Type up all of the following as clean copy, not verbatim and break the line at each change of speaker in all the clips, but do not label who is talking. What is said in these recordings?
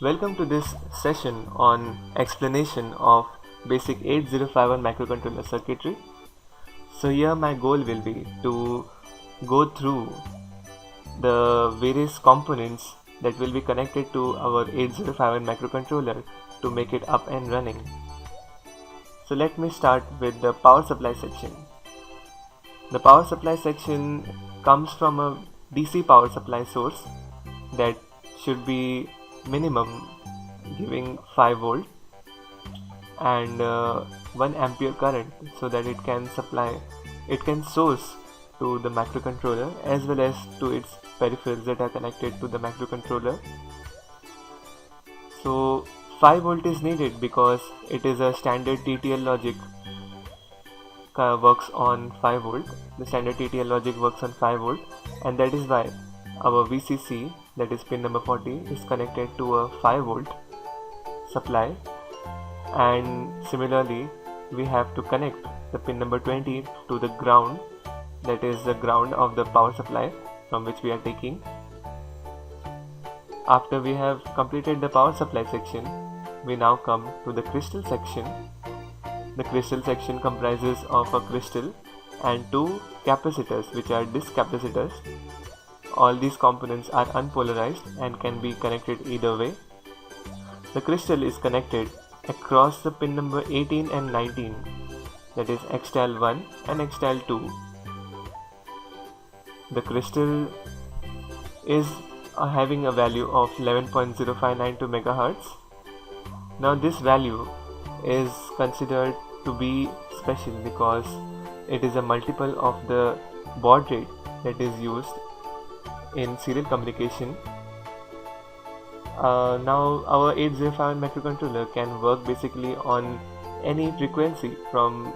Welcome to this session on explanation of basic 8051 microcontroller circuitry. So here my goal will be to go through the various components that will be connected to our 8051 microcontroller to make it up and running. So let me start with the power supply section. The power supply section comes from a DC power supply source that should be minimum giving 5 volt and 1 ampere current, so that it can source to the microcontroller as well as to its peripherals that are connected to the microcontroller. So 5 volt is needed because it is a standard TTL logic works on 5 volt. The standard TTL logic works on 5 volt, and that is why our VCC, that is pin number 40, is connected to a 5 volt supply. And similarly we have to connect the pin number 20 to the ground, that is the ground of the power supply from which we are taking. After we have completed the power supply section, we now come to the crystal section. The crystal section comprises of a crystal and 2 capacitors, which are disc capacitors. All these components are unpolarized and can be connected either way. The crystal is connected across the pin number 18 and 19, that is Xtal1 and Xtal2. The crystal is having a value of 11.0592 MHz. Now this value is considered to be special because it is a multiple of the baud rate that is used in serial communication. Now our 8051 microcontroller can work basically on any frequency from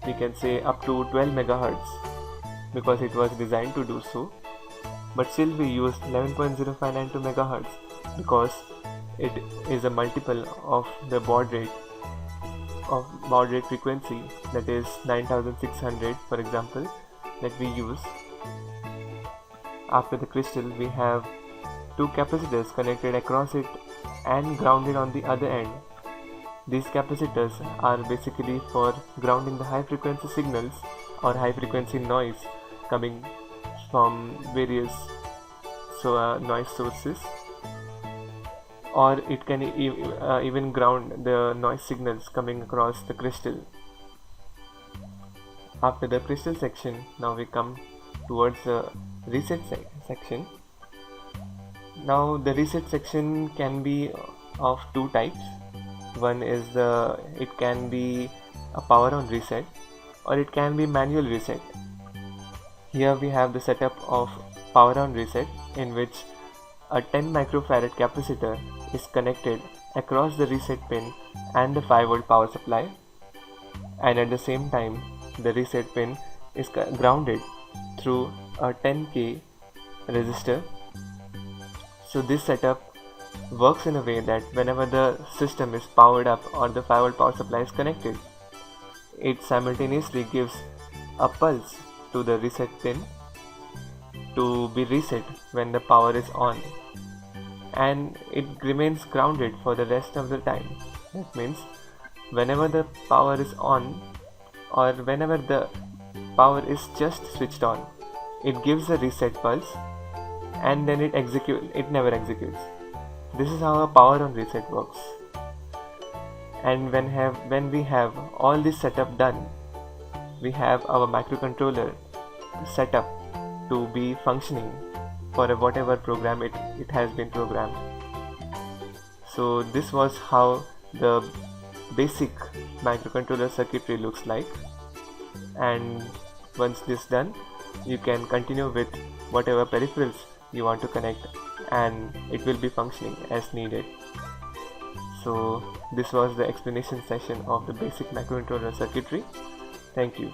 we can say up to 12 MHz because it was designed to do so, but still we used 11.0592 MHz because it is a multiple of the baud rate frequency, that is 9600 for example, that we use. After the crystal, we have 2 capacitors connected across it and grounded on the other end. These capacitors are basically for grounding the high frequency signals or high frequency noise coming from various noise sources, or it can even ground the noise signals coming across the crystal. After the crystal section, now we come towards the reset section. Now the reset section can be of 2 types. One is it can be a power on reset, or it can be manual reset. Here we have the setup of power on reset, in which a 10 microfarad capacitor is connected across the reset pin and the 5 volt power supply, and at the same time the reset pin is grounded through a 10K resistor. So this setup works in a way that whenever the system is powered up or the 5 volt power supply is connected, it simultaneously gives a pulse to the reset pin to be reset when the power is on, and it remains grounded for the rest of the time. That means whenever the power is on or whenever the power is just switched on, it gives a reset pulse and then it never executes. This is how a power on reset works. And when we have all this setup done, we have our microcontroller set up to be functioning for whatever program it has been programmed. So this was how the basic microcontroller circuitry looks like, and once this done, you can continue with whatever peripherals you want to connect and it will be functioning as needed. So this was the explanation session of the basic microcontroller circuitry. Thank you.